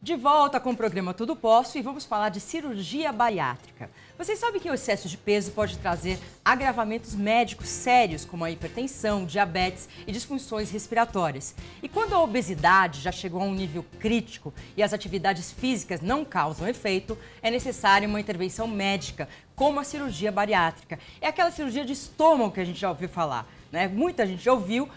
De volta com o programa Tudo Posso e vamos falar de cirurgia bariátrica. Vocês sabem que o excesso de peso pode trazer agravamentos médicos sérios, como a hipertensão, diabetes e disfunções respiratórias. E quando a obesidade já chegou a um nível crítico e as atividades físicas não causam efeito, é necessária uma intervenção médica, como a cirurgia bariátrica. É aquela cirurgia de estômago que a gente já ouviu falar, né? Muita gente já ouviu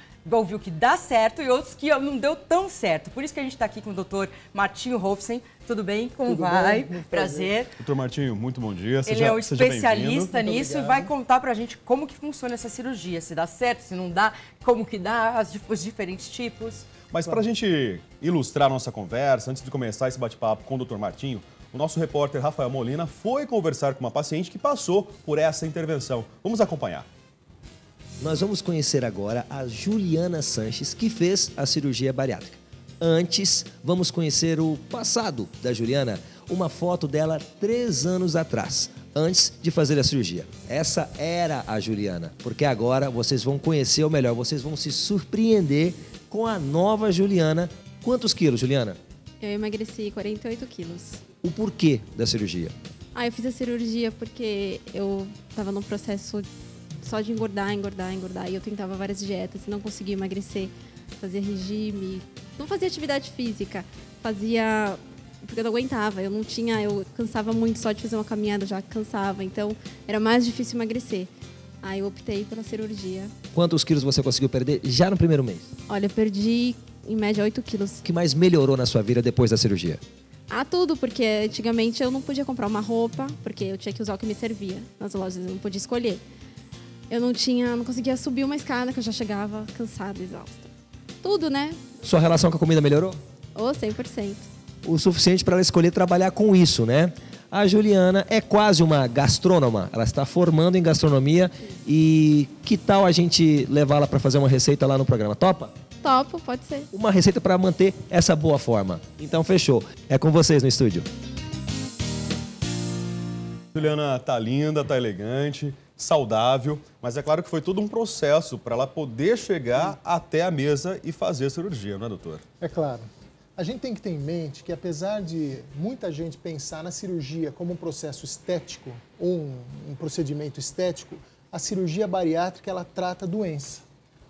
que dá certo e outros que não deu tão certo. Por isso que a gente está aqui com o Dr. Martinho Hofsen. Tudo bem? Como vai? Prazer. Doutor Martinho, muito bom dia. Ele é um especialista nisso e vai contar pra gente como que funciona essa cirurgia. Se dá certo, se não dá, como que dá, os diferentes tipos. Mas para a gente ilustrar a nossa conversa, antes de começar esse bate-papo com o Dr. Martinho, o nosso repórter Rafael Molina foi conversar com uma paciente que passou por essa intervenção. Vamos acompanhar. Nós vamos conhecer agora a Juliana Sanches, que fez a cirurgia bariátrica. Antes, vamos conhecer o passado da Juliana, uma foto dela 3 anos atrás, antes de fazer a cirurgia. Essa era a Juliana, porque agora vocês vão conhecer, ou melhor, vocês vão se surpreender com a nova Juliana. Quantos quilos, Juliana? Eu emagreci 48 quilos. O porquê da cirurgia? Eu fiz a cirurgia porque eu estava num processo só de engordar, e eu tentava várias dietas e não conseguia emagrecer. Fazia regime, não fazia atividade física, fazia porque eu não aguentava, eu cansava muito só de fazer uma caminhada, já cansava, então era mais difícil emagrecer. Aí eu optei pela cirurgia. Quantos quilos você conseguiu perder já no primeiro mês? Olha, eu perdi em média 8 quilos. O que mais melhorou na sua vida depois da cirurgia? Tudo, porque antigamente eu não podia comprar uma roupa, porque eu tinha que usar o que me servia nas lojas, eu não podia escolher. Eu não conseguia subir uma escada, que eu já chegava cansada, exausta. Tudo, né? Sua relação com a comida melhorou? 100%. O suficiente para ela escolher trabalhar com isso, né? A Juliana é quase uma gastrônoma, ela está formando em gastronomia. E que tal a gente levá-la para fazer uma receita lá no programa? Topa? Topo, pode ser. Uma receita para manter essa boa forma. Então fechou. É com vocês no estúdio. Juliana tá linda, tá elegante, saudável, mas é claro que foi todo um processo para ela poder chegar até a mesa e fazer a cirurgia, não é, doutor? É claro. A gente tem que ter em mente que, apesar de muita gente pensar na cirurgia como um processo estético ou um procedimento estético, a cirurgia bariátrica ela trata doença.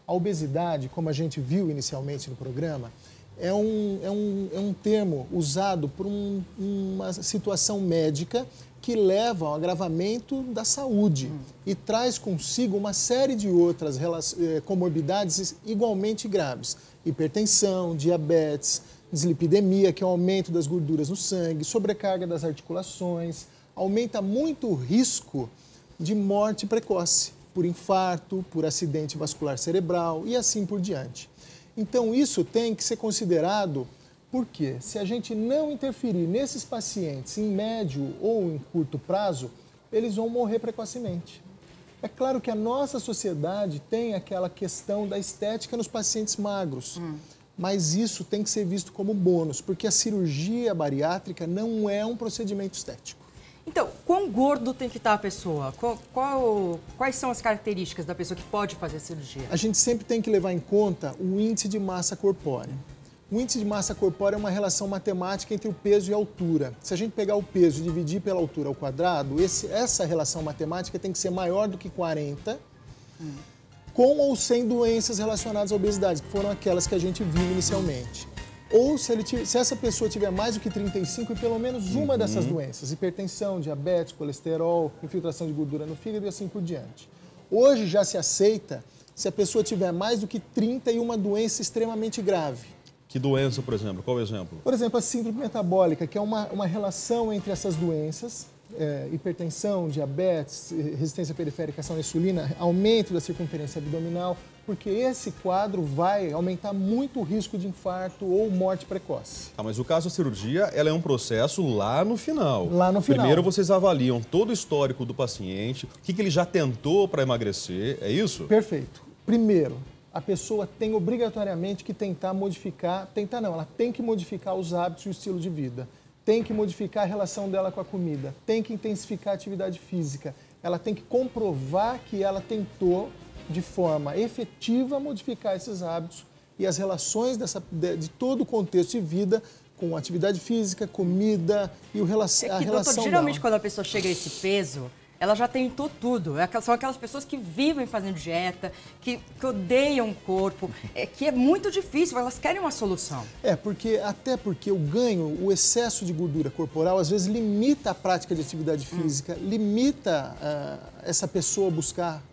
A obesidade, como a gente viu inicialmente no programa, é um termo usado por uma situação médica que leva ao agravamento da saúde e traz consigo uma série de outras comorbidades igualmente graves. Hipertensão, diabetes, dislipidemia, que é o aumento das gorduras no sangue, sobrecarga das articulações, aumenta muito o risco de morte precoce, por infarto, por acidente vascular cerebral e assim por diante. Então isso tem que ser considerado. Porque se a gente não interferir nesses pacientes em médio ou em curto prazo, eles vão morrer precocemente. É claro que a nossa sociedade tem aquela questão da estética nos pacientes magros, mas isso tem que ser visto como bônus, porque a cirurgia bariátrica não é um procedimento estético. Então, quão gordo tem que estar a pessoa? Quais são as características da pessoa que pode fazer a cirurgia? A gente sempre tem que levar em conta o índice de massa corpórea. O índice de massa corpórea é uma relação matemática entre o peso e a altura. Se a gente pegar o peso e dividir pela altura ao quadrado, essa relação matemática tem que ser maior do que 40, com ou sem doenças relacionadas à obesidade, que foram aquelas que a gente viu inicialmente. Ou se essa pessoa tiver mais do que 35 e pelo menos uma dessas doenças, hipertensão, diabetes, colesterol, infiltração de gordura no fígado e assim por diante. Hoje já se aceita se a pessoa tiver mais do que 30 e uma doença extremamente grave. Que doença, por exemplo? Qual o exemplo? Por exemplo, a síndrome metabólica, que é uma relação entre essas doenças, hipertensão, diabetes, resistência periférica à ação da insulina, aumento da circunferência abdominal, porque esse quadro vai aumentar muito o risco de infarto ou morte precoce. Mas o caso da cirurgia, ela é um processo lá no final. Lá no final. Primeiro vocês avaliam todo o histórico do paciente, o que ele já tentou para emagrecer, é isso? Perfeito. Primeiro, a pessoa tem obrigatoriamente que ela tem que modificar os hábitos e o estilo de vida. Tem que modificar a relação dela com a comida, tem que intensificar a atividade física. Ela tem que comprovar que ela tentou, de forma efetiva, modificar esses hábitos e as relações de todo o contexto de vida com atividade física, comida e a relação doutor, geralmente dela. quando a pessoa chega a esse peso, ela já tentou tudo. São aquelas pessoas que vivem fazendo dieta, que odeiam o corpo, que é muito difícil, elas querem uma solução. Até porque o ganho, o excesso de gordura corporal, às vezes limita a prática de atividade física, limita essa pessoa buscar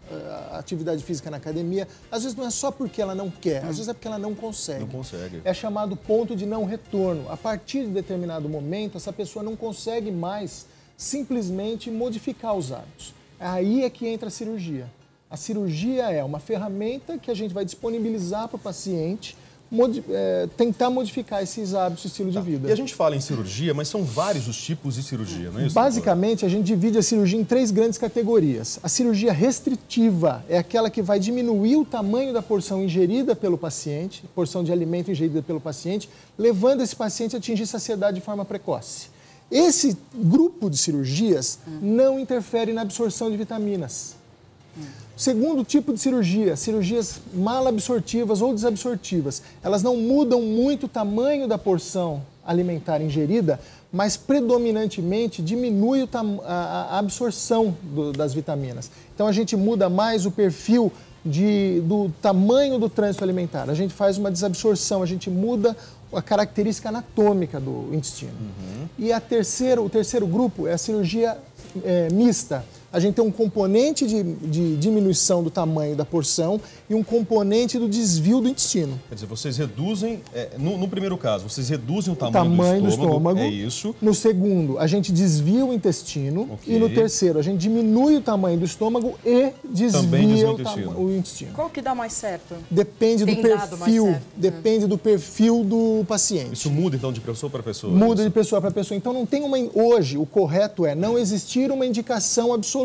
atividade física na academia. Às vezes não é só porque ela não quer, às vezes é porque ela não consegue. Não consegue. É chamado ponto de não retorno. A partir de determinado momento, essa pessoa não consegue mais simplesmente modificar os hábitos. Aí é que entra a cirurgia. A cirurgia é uma ferramenta que a gente vai disponibilizar para o paciente tentar modificar esses hábitos e estilo de vida. E a gente fala em cirurgia, mas são vários os tipos de cirurgia, não é isso? Basicamente, a gente divide a cirurgia em 3 grandes categorias. A cirurgia restritiva é aquela que vai diminuir o tamanho da porção ingerida pelo paciente, porção de alimento ingerida pelo paciente, levando esse paciente a atingir saciedade de forma precoce. Esse grupo de cirurgias não interfere na absorção de vitaminas. Segundo tipo de cirurgia, cirurgias malabsortivas ou desabsortivas. Elas não mudam muito o tamanho da porção alimentar ingerida, mas predominantemente diminui a absorção das vitaminas. Então a gente muda mais o perfil do tamanho do trânsito alimentar. A gente faz uma desabsorção, a gente muda a característica anatômica do intestino. E o terceiro grupo é a cirurgia mista. A gente tem um componente de diminuição do tamanho da porção e um componente do desvio do intestino. Quer dizer, vocês reduzem, no primeiro caso, vocês reduzem o tamanho do estômago. É isso. No segundo, a gente desvia o intestino. Okay. E no terceiro, a gente diminui o tamanho do estômago e desvia o intestino. Qual que dá mais certo? Depende do perfil. Depende do perfil do paciente. Isso muda, então, de pessoa para pessoa? Muda de pessoa para pessoa. Então, não tem hoje, o correto é não existir uma indicação absoluta.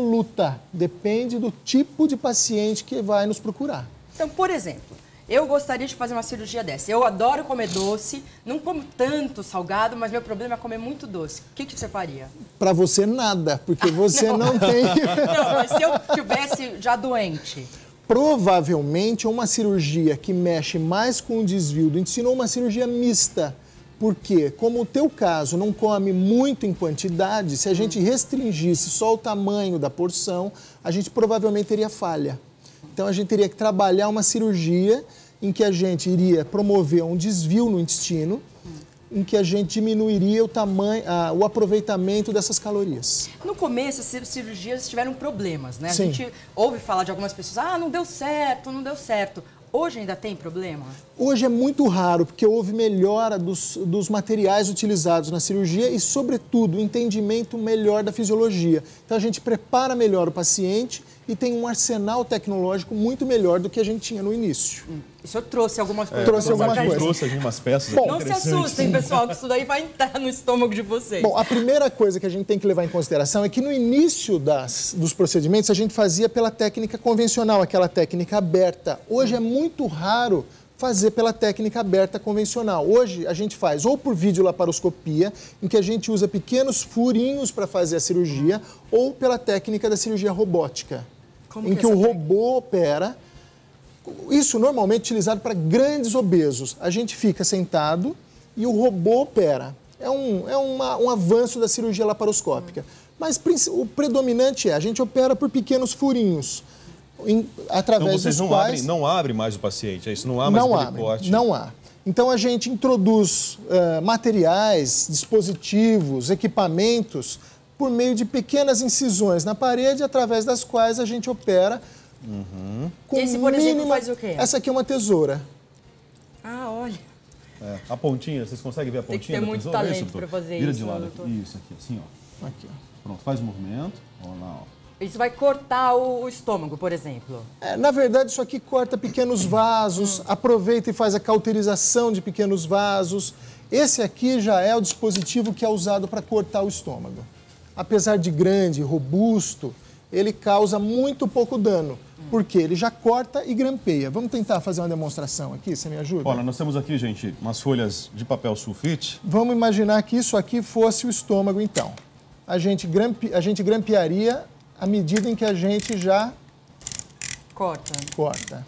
Depende do tipo de paciente que vai nos procurar. Então, por exemplo, eu gostaria de fazer uma cirurgia dessa. Eu adoro comer doce, não como tanto salgado, mas meu problema é comer muito doce. O que você faria? Para você, nada, porque você não tem... Não, mas se eu estivesse já doente... Provavelmente uma cirurgia que mexe mais com o desvio do intestino ou uma cirurgia mista. Porque, como o teu caso não come muito em quantidade, se a gente restringisse só o tamanho da porção, a gente provavelmente teria falha. Então, a gente teria que trabalhar uma cirurgia em que a gente iria promover um desvio no intestino, em que a gente diminuiria o tamanho, o aproveitamento dessas calorias. No começo, as cirurgias tiveram problemas, né? Sim. A gente ouve falar de algumas pessoas, não deu certo, não deu certo. Hoje ainda tem problema? Hoje é muito raro, porque houve melhora dos materiais utilizados na cirurgia e, sobretudo, o entendimento melhor da fisiologia. Então, a gente prepara melhor o paciente e tem um arsenal tecnológico muito melhor do que a gente tinha no início. O senhor trouxe algumas coisas. Trouxe algumas coisas. Trouxe algumas peças. Bom, não se assustem, pessoal, que isso daí vai entrar no estômago de vocês. Bom, a primeira coisa que a gente tem que levar em consideração é que no início dos procedimentos a gente fazia pela técnica convencional, aquela técnica aberta. Hoje é muito raro fazer pela técnica aberta convencional. Hoje a gente faz ou por videolaparoscopia, em que a gente usa pequenos furinhos para fazer a cirurgia, ou pela técnica da cirurgia robótica, em que o robô opera. Isso normalmente é utilizado para grandes obesos. A gente fica sentado e o robô opera. É um avanço da cirurgia laparoscópica. Mas o predominante a gente opera por pequenos furinhos. Através então vocês dos quais... não abrem mais o paciente, é isso? Não há mais aquele corte? Não há. Então a gente introduz materiais, dispositivos, equipamentos por meio de pequenas incisões na parede, através das quais a gente opera. Com esse, por exemplo, faz o quê? Essa aqui é uma tesoura. Olha. A pontinha, vocês conseguem ver a pontinha? Tem que ter muito talento para fazer Vira isso. De lado aqui. Isso aqui, assim, ó. Aqui, ó. Pronto, faz o movimento. Olha lá, ó. Isso vai cortar o estômago, por exemplo? Na verdade, isso aqui corta pequenos vasos, aproveita e faz a cauterização de pequenos vasos. Esse aqui já é o dispositivo que é usado para cortar o estômago. Apesar de grande, robusto, ele causa muito pouco dano, porque ele já corta e grampeia. Vamos tentar fazer uma demonstração aqui, você me ajuda? Olha, nós temos aqui, gente, umas folhas de papel sulfite. Vamos imaginar que isso aqui fosse o estômago, então. A gente grampearia à medida em que a gente já corta.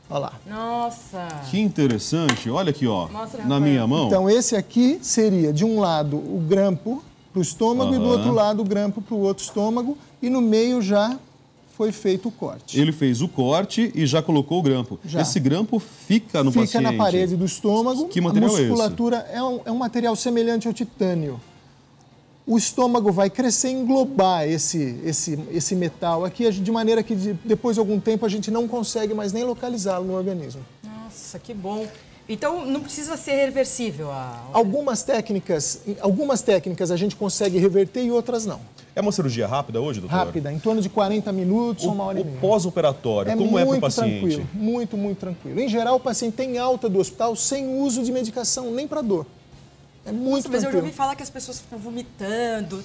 Olha lá. Nossa! Que interessante. Olha aqui, ó, Mostra, na Rafael. minha mão. Então, esse aqui seria, de um lado, o grampo para o estômago e do outro lado o grampo para o outro estômago. E no meio já foi feito o corte. Ele fez o corte e já colocou o grampo. Já. Esse grampo fica no paciente? Fica na parede do estômago. Que material a musculatura é é um material semelhante ao titânio. O estômago vai crescer e englobar esse metal aqui, de maneira que depois de algum tempo a gente não consegue mais nem localizá-lo no organismo. Nossa, que bom. Então não precisa ser reversível Algumas técnicas a gente consegue reverter e outras não. É uma cirurgia rápida hoje, doutor? Rápida, em torno de 40 minutos ou uma hora e meia. O pós-operatório, como é para o paciente? Tranquilo, muito tranquilo. Em geral, o paciente tem alta do hospital sem uso de medicação, nem para dor. É muito Mas eu já tranquilo. ouvi falar que as pessoas ficam vomitando,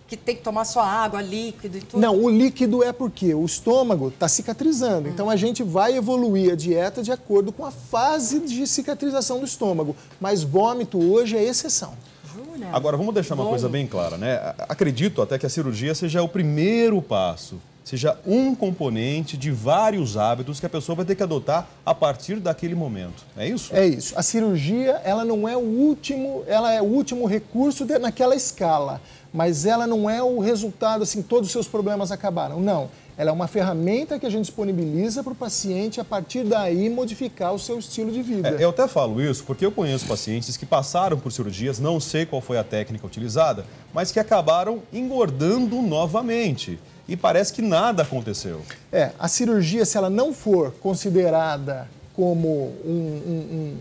que tem que tomar só água, líquido e tudo. Não, o líquido é porque o estômago está cicatrizando. Então, a gente vai evoluir a dieta de acordo com a fase de cicatrização do estômago. Mas vômito hoje é exceção. Jura? Agora, vamos deixar uma coisa bem clara, né? Acredito até que a cirurgia seja o primeiro passo, seja um componente de vários hábitos que a pessoa vai ter que adotar a partir daquele momento. É isso? É isso. A cirurgia, ela não é o último, ela é o último recurso naquela escala, mas ela não é o resultado, assim, todos os seus problemas acabaram. Não. Ela é uma ferramenta que a gente disponibiliza para o paciente, a partir daí modificar o seu estilo de vida. Eu até falo isso porque eu conheço pacientes que passaram por cirurgias, não sei qual foi a técnica utilizada, mas que acabaram engordando novamente. E parece que nada aconteceu. A cirurgia, se ela não for considerada como um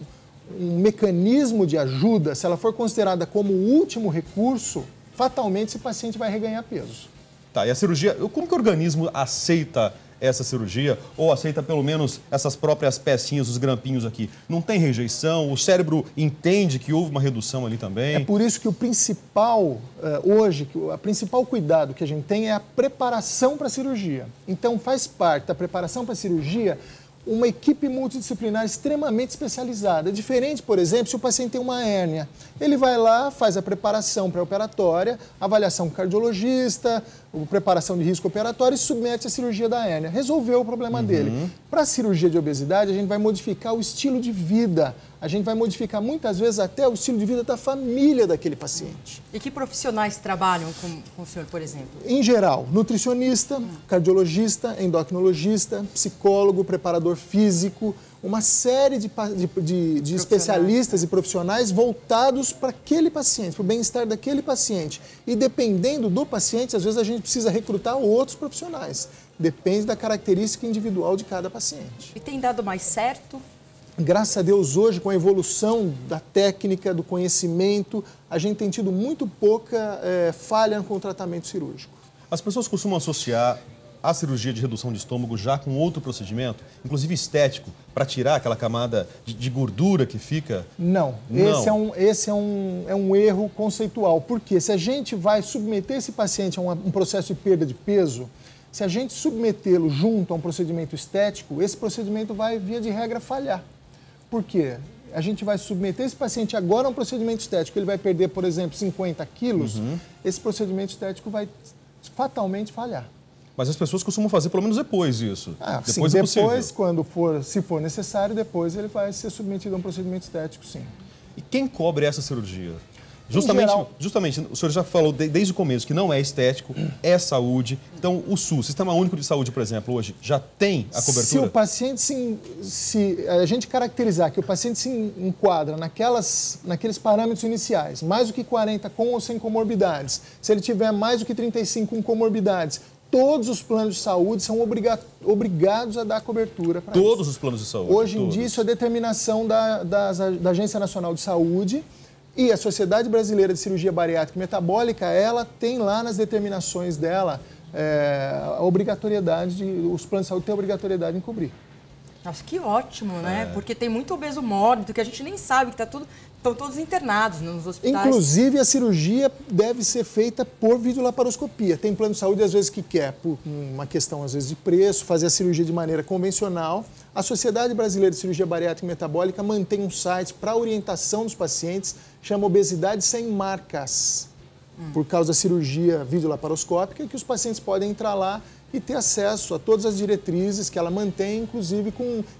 mecanismo de ajuda, se ela for considerada como o último recurso, fatalmente esse paciente vai reganhar peso. Tá, e a cirurgia, como que o organismo aceita essa cirurgia? Ou aceita pelo menos essas próprias pecinhas, os grampinhos aqui? Não tem rejeição? O cérebro entende que houve uma redução ali também? É por isso que o principal, hoje, o principal cuidado que a gente tem é a preparação para a cirurgia. Então, faz parte da preparação para a cirurgia uma equipe multidisciplinar extremamente especializada. É diferente, por exemplo, se o paciente tem uma hérnia. Ele vai lá, faz a preparação pré-operatória, avaliação com cardiologista, preparação de risco operatório e submete a cirurgia da hérnia. Resolveu o problema dele. Para a cirurgia de obesidade, a gente vai modificar o estilo de vida. A gente vai modificar muitas vezes até o estilo de vida da família daquele paciente. E que profissionais trabalham com o senhor, por exemplo? Em geral, nutricionista, cardiologista, endocrinologista, psicólogo, preparador físico, uma série de especialistas e profissionais voltados para aquele paciente, para o bem-estar daquele paciente. E dependendo do paciente, às vezes a gente precisa recrutar outros profissionais. Depende da característica individual de cada paciente. E tem dado mais certo? Graças a Deus, hoje, com a evolução da técnica, do conhecimento, a gente tem tido muito pouca falha com o tratamento cirúrgico. As pessoas costumam associar a cirurgia de redução de estômago já com outro procedimento, inclusive estético, para tirar aquela camada de gordura que fica? Não. Esse é um erro conceitual. Porque se a gente vai submeter esse paciente a um processo de perda de peso, se a gente submetê-lo junto a um procedimento estético, esse procedimento vai, via de regra, falhar. Por quê? A gente vai submeter esse paciente agora a um procedimento estético, ele vai perder, por exemplo, 50 quilos, esse procedimento estético vai fatalmente falhar. Mas as pessoas costumam fazer pelo menos depois isso. Depois, se for necessário, depois ele vai ser submetido a um procedimento estético, sim. E quem cobre essa cirurgia? Justamente, o senhor já falou desde o começo que não é estético, é saúde. Então, o SUS, Sistema Único de Saúde, por exemplo, hoje já tem a cobertura? Se o paciente se a gente caracterizar que o paciente se enquadra naqueles parâmetros iniciais, mais do que 40 com ou sem comorbidades, se ele tiver mais do que 35 com comorbidades, todos os planos de saúde são obrigados a dar cobertura para isso. Todos os planos de saúde? Hoje em dia, isso é determinação da Agência Nacional de Saúde. E a Sociedade Brasileira de Cirurgia Bariátrica e Metabólica, ela tem lá nas determinações dela a obrigatoriedade, os planos de saúde têm a obrigatoriedade em cobrir. Nossa, que ótimo, né? Porque tem muito obeso mórbido que a gente nem sabe que estão todos internados nos hospitais. Inclusive, a cirurgia deve ser feita por videolaparoscopia. Tem plano de saúde, às vezes, que quer, por uma questão, às vezes, de preço, fazer a cirurgia de maneira convencional. A Sociedade Brasileira de Cirurgia Bariátrica e Metabólica mantém um site para orientação dos pacientes, chama Obesidade Sem Marcas, por causa da cirurgia videolaparoscópica, que os pacientes podem entrar lá e ter acesso a todas as diretrizes que ela mantém, inclusive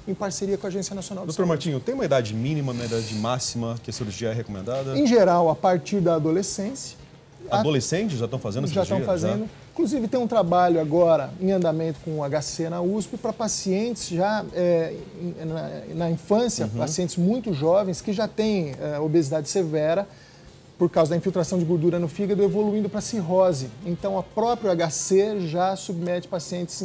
em parceria com a Agência Nacional de Doutor Saúde. Martinho, tem uma idade mínima, uma idade máxima que a cirurgia é recomendada? Em geral, a partir da adolescência. Adolescentes já estão fazendo Já cirurgia? estão fazendo. Inclusive, tem um trabalho agora em andamento com o HC na USP para pacientes já na infância, pacientes muito jovens que já têm obesidade severa por causa da infiltração de gordura no fígado, evoluindo para cirrose. Então, a própria HC já submete pacientes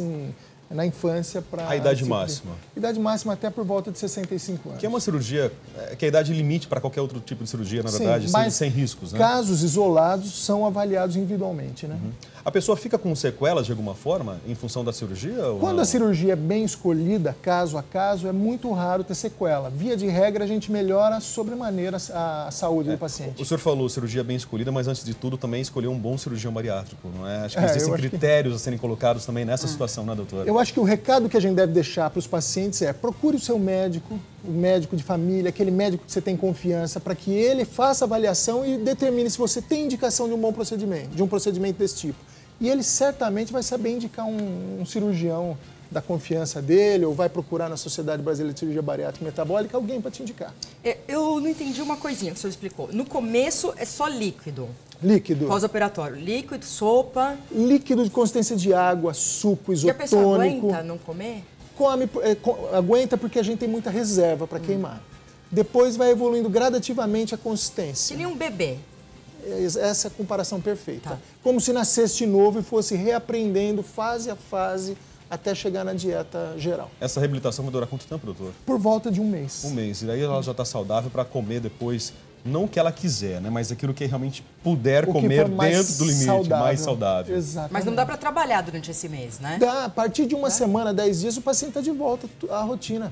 na infância para... A idade máxima? Idade máxima até por volta de 65 anos. Que é uma cirurgia, que é a idade limite para qualquer outro tipo de cirurgia, na verdade, Sim, mas sem riscos, né? Casos isolados são avaliados individualmente, né? A pessoa fica com sequelas de alguma forma em função da cirurgia? Ou Quando não? a cirurgia é bem escolhida, caso a caso, é muito raro ter sequela. Via de regra, a gente melhora sobremaneira a saúde do paciente. O senhor falou cirurgia bem escolhida, mas antes de tudo também escolher um bom cirurgião bariátrico, não é? Acho que existem critérios a serem colocados também nessa situação, né, doutora? Eu acho que o recado que a gente deve deixar para os pacientes é: procure o seu médico, o médico de família, aquele médico que você tem confiança, para que ele faça a avaliação e determine se você tem indicação de um bom procedimento, de um procedimento desse tipo. E ele certamente vai saber indicar um cirurgião da confiança dele, ou vai procurar na Sociedade Brasileira de Cirurgia Bariátrica e Metabólica alguém para te indicar. Eu não entendi uma coisinha que o senhor explicou. No começo é só líquido. Líquido. Pós-operatório. Líquido, sopa. Líquido de consistência de água, suco, E a pessoa isotônico. aguenta não comer? Aguenta porque a gente tem muita reserva para queimar. Depois vai evoluindo gradativamente a consistência. Que nem um bebê. Essa é a comparação perfeita. Tá. Como se nascesse de novo e fosse reaprendendo fase a fase até chegar na dieta geral. Essa reabilitação vai durar quanto tempo, doutor? Por volta de um mês. Um mês. E daí ela já está saudável para comer depois, não o que ela quiser, né? Mas aquilo que realmente puder comer dentro do limite, mais saudável. Exatamente. Mas não dá para trabalhar durante esse mês, né? Dá. A partir de uma semana, 10 dias, o paciente está de volta à rotina.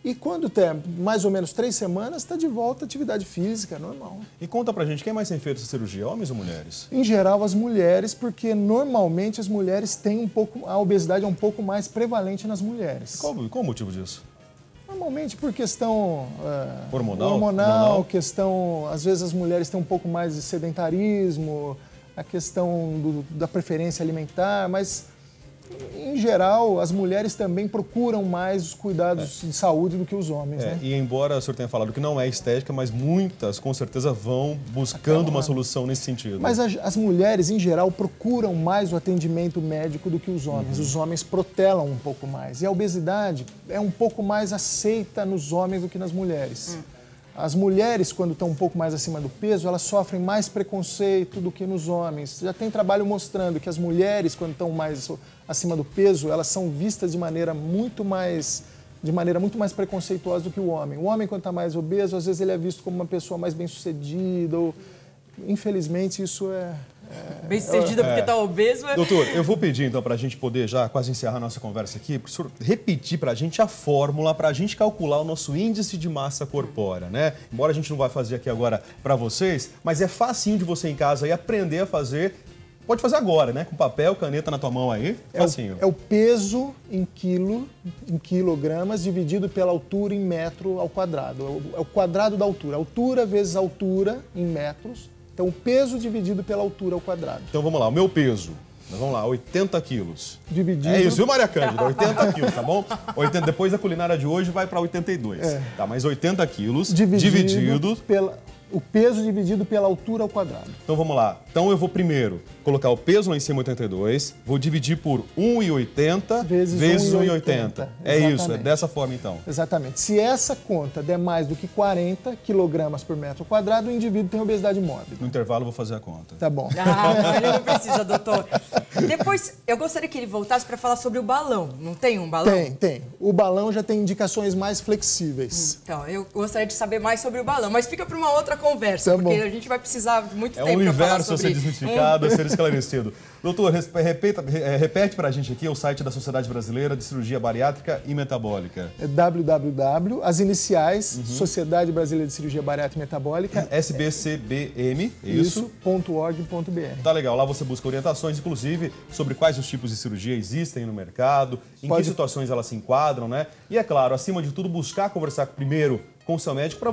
E quando tem mais ou menos 3 semanas, está de volta à atividade física, normal. E conta pra gente, quem mais tem feito essa cirurgia, homens ou mulheres? Em geral, as mulheres, porque normalmente as mulheres têm a obesidade é um pouco mais prevalente nas mulheres. Qual o motivo disso? Normalmente por questão hormonal, questão, às vezes as mulheres têm um pouco mais de sedentarismo, a questão da preferência alimentar, mas em geral as mulheres também procuram mais os cuidados de saúde do que os homens, né? E embora o senhor tenha falado que não é estética, mas muitas com certeza vão buscando uma solução nesse sentido. Mas as mulheres em geral procuram mais o atendimento médico do que os homens. Os homens protelam um pouco mais. E a obesidade é um pouco mais aceita nos homens do que nas mulheres. As mulheres, quando estão um pouco mais acima do peso, elas sofrem mais preconceito do que nos homens. Já tem trabalho mostrando que as mulheres, quando estão mais acima do peso, elas são vistas de maneira muito mais preconceituosa do que o homem. O homem, quando está mais obeso, às vezes ele é visto como uma pessoa mais bem-sucedida. Infelizmente, isso Bem-sucedida porque está obeso. Doutor, eu vou pedir então para a gente poder já quase encerrar a nossa conversa aqui, para o senhor repetir para a gente a fórmula para a gente calcular o nosso índice de massa corpórea, né? Embora a gente não vai fazer aqui agora para vocês, mas é facinho de você em casa aí aprender a fazer. Pode fazer agora, né? Com papel, caneta na tua mão aí, facinho. É o peso em quilogramas dividido pela altura em metro ao quadrado. É o quadrado da altura. Altura vezes altura em metros. Então, o peso dividido pela altura ao quadrado. Então, vamos lá. O meu peso, vamos lá, 80 quilos. Dividido... É isso, viu, Maria Cândida? 80 quilos, tá bom? Depois da culinária de hoje vai para 82. Tá, mas 80 quilos dividido... O peso dividido pela altura ao quadrado. Então, vamos lá. Então, eu vou primeiro colocar o peso lá em cima, 82. Vou dividir por 1,80 vezes 1,80. É isso, é dessa forma, então. Exatamente. Se essa conta der mais do que 40 quilogramas por metro quadrado, o indivíduo tem obesidade mórbida. No intervalo, eu vou fazer a conta. Tá bom. Ele não precisa, doutor. Depois, eu gostaria que ele voltasse para falar sobre o balão. Não tem um balão? Tem. O balão já tem indicações mais flexíveis. Então, eu gostaria de saber mais sobre o balão, mas fica para uma outra conversa, porque a gente vai precisar de muito tempo para falar sobre a ser desmistificado, a ser esclarecido. Doutor, repete para a gente aqui o site da Sociedade Brasileira de Cirurgia Bariátrica e Metabólica. É www, as iniciais, Sociedade Brasileira de Cirurgia Bariátrica e Metabólica. SBCBM, isso? .org.br. Tá legal, lá você busca orientações, inclusive, sobre quais os tipos de cirurgia existem no mercado, em que situações elas se enquadram, né? E é claro, acima de tudo, buscar conversar primeiro com o seu médico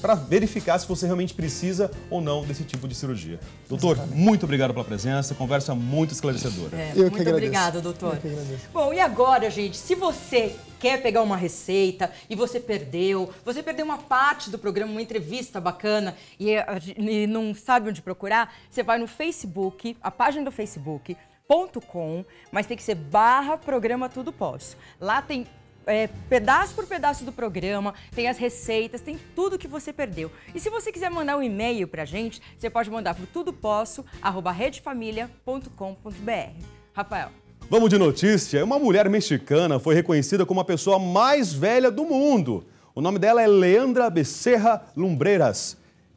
para verificar se você realmente precisa ou não desse tipo de cirurgia. Doutor, muito obrigado pela presença, conversa muito muito esclarecedora. Muito obrigada, doutor. Bom, e agora, gente, se você quer pegar uma receita e você perdeu uma parte do programa, uma entrevista bacana e não sabe onde procurar, você vai no Facebook, a página do facebook.com, mas tem que ser /programa Tudo Posso. Lá tem pedaço por pedaço do programa, tem as receitas, tem tudo que você perdeu. E se você quiser mandar um e-mail pra gente, você pode mandar pro tudoposso@redefamilia.com.br. Rafael. Vamos de notícia. Uma mulher mexicana foi reconhecida como a pessoa mais velha do mundo. O nome dela é Leandra Becerra Lumbreras.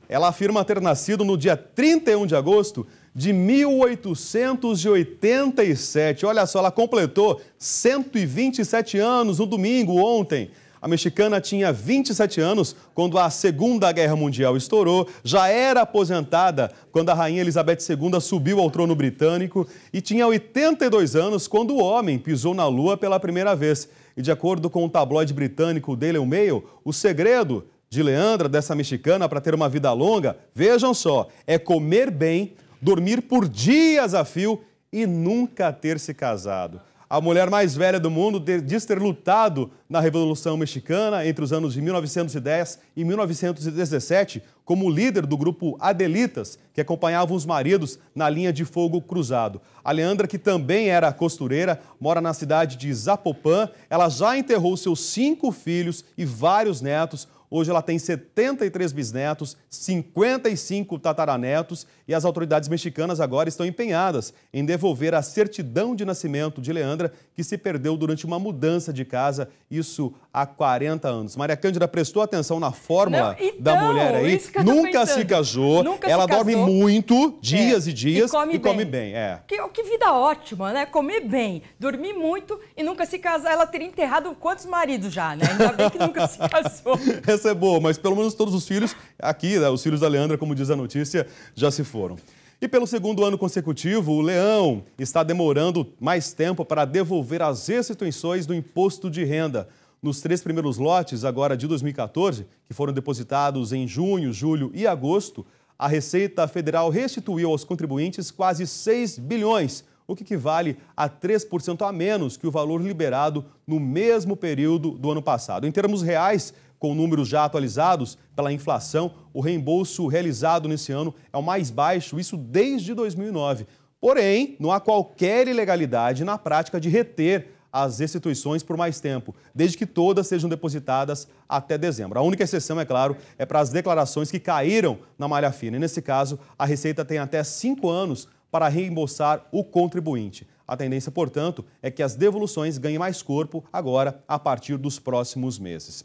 Ela afirma ter nascido no dia 31 de agosto de 1887. Olha só, ela completou 127 anos no domingo, ontem. A mexicana tinha 27 anos quando a Segunda Guerra Mundial estourou, já era aposentada quando a Rainha Elizabeth II subiu ao trono britânico e tinha 82 anos quando o homem pisou na Lua pela primeira vez. E de acordo com o tabloide britânico Daily Mail, o segredo de Leandra, dessa mexicana, para ter uma vida longa, vejam só, é comer bem, dormir por dias a fio e nunca ter se casado. A mulher mais velha do mundo diz ter lutado na Revolução Mexicana entre os anos de 1910 e 1917 como líder do grupo Adelitas, que acompanhava os maridos na linha de fogo cruzado. A Leandra, que também era costureira, mora na cidade de Zapopan. Ela já enterrou seus 5 filhos e vários netos. Hoje ela tem 73 bisnetos, 55 tataranetos e as autoridades mexicanas agora estão empenhadas em devolver a certidão de nascimento de Leandra, que se perdeu durante uma mudança de casa, isso há 40 anos. Maria Cândida prestou atenção na fórmula da mulher aí, nunca se casou, ela dorme muito, dias e dias, e come bem. Que vida ótima, né? Comer bem, dormir muito e nunca se casar. Ela teria enterrado quantos maridos já, né? Ainda bem que nunca se casou. Essa é boa, mas pelo menos todos os filhos, aqui, né, os filhos da Leandra, como diz a notícia, já se foram. E pelo segundo ano consecutivo, o Leão está demorando mais tempo para devolver as restituições do imposto de renda. Nos 3 primeiros lotes, agora de 2014, que foram depositados em junho, julho e agosto, a Receita Federal restituiu aos contribuintes quase 6 bilhões, o que equivale a 3% a menos que o valor liberado no mesmo período do ano passado. Em termos reais, com números já atualizados pela inflação, o reembolso realizado nesse ano é o mais baixo, isso desde 2009. Porém, não há qualquer ilegalidade na prática de reter as restituições por mais tempo, desde que todas sejam depositadas até dezembro. A única exceção, é claro, é para as declarações que caíram na malha fina. E, nesse caso, a Receita tem até 5 anos para reembolsar o contribuinte. A tendência, portanto, é que as devoluções ganhem mais corpo agora, a partir dos próximos meses.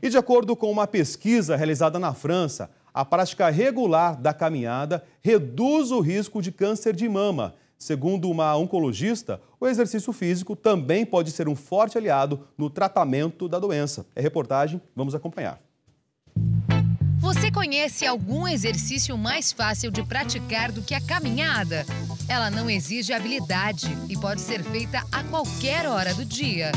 E de acordo com uma pesquisa realizada na França, a prática regular da caminhada reduz o risco de câncer de mama. Segundo uma oncologista, o exercício físico também pode ser um forte aliado no tratamento da doença. É reportagem, vamos acompanhar. Você conhece algum exercício mais fácil de praticar do que a caminhada? Ela não exige habilidade e pode ser feita a qualquer hora do dia.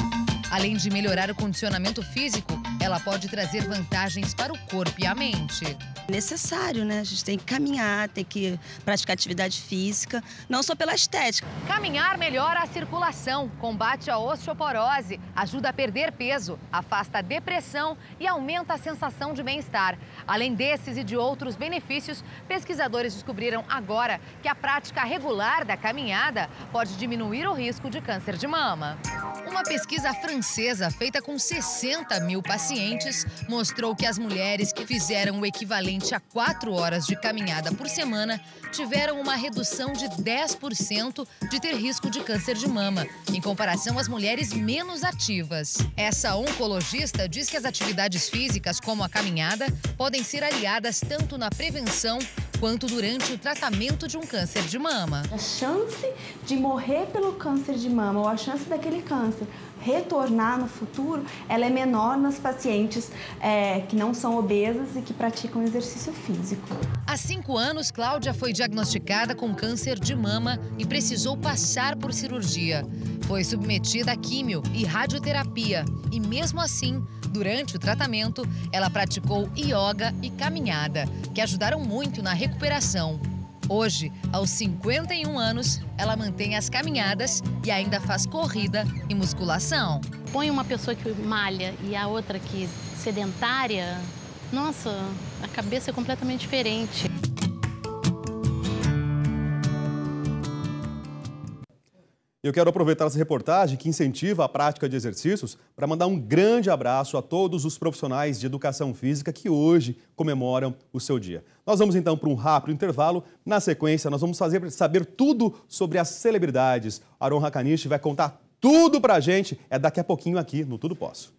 Além de melhorar o condicionamento físico, ela pode trazer vantagens para o corpo e a mente. Necessário, né? A gente tem que caminhar, tem que praticar atividade física, não só pela estética. Caminhar melhora a circulação, combate a osteoporose, ajuda a perder peso, afasta a depressão e aumenta a sensação de bem-estar. Além desses e de outros benefícios, pesquisadores descobriram agora que a prática regular da caminhada pode diminuir o risco de câncer de mama. Uma pesquisa francesa feita com 60 mil pacientes mostrou que as mulheres que fizeram o equivalente a 4 horas de caminhada por semana tiveram uma redução de 10% de ter risco de câncer de mama, em comparação às mulheres menos ativas. Essa oncologista diz que as atividades físicas, como a caminhada, podem ser aliadas tanto na prevenção quanto durante o tratamento de um câncer de mama. A chance de morrer pelo câncer de mama ou a chance daquele câncer retornar no futuro, ela é menor nas pacientes que não são obesas e que praticam exercício físico. Há 5 anos, Cláudia foi diagnosticada com câncer de mama e precisou passar por cirurgia. Foi submetida a químio e radioterapia e, mesmo assim, durante o tratamento, ela praticou yoga e caminhada, que ajudaram muito na recuperação. Hoje, aos 51 anos, ela mantém as caminhadas e ainda faz corrida e musculação. Põe uma pessoa que malha e a outra que sedentária, nossa, a cabeça é completamente diferente. Eu quero aproveitar essa reportagem que incentiva a prática de exercícios para mandar um grande abraço a todos os profissionais de educação física que hoje comemoram o seu dia. Nós vamos então para um rápido intervalo. Na sequência, nós vamos saber tudo sobre as celebridades. Aron Hakanishi vai contar tudo para a gente. É daqui a pouquinho aqui no Tudo Posso.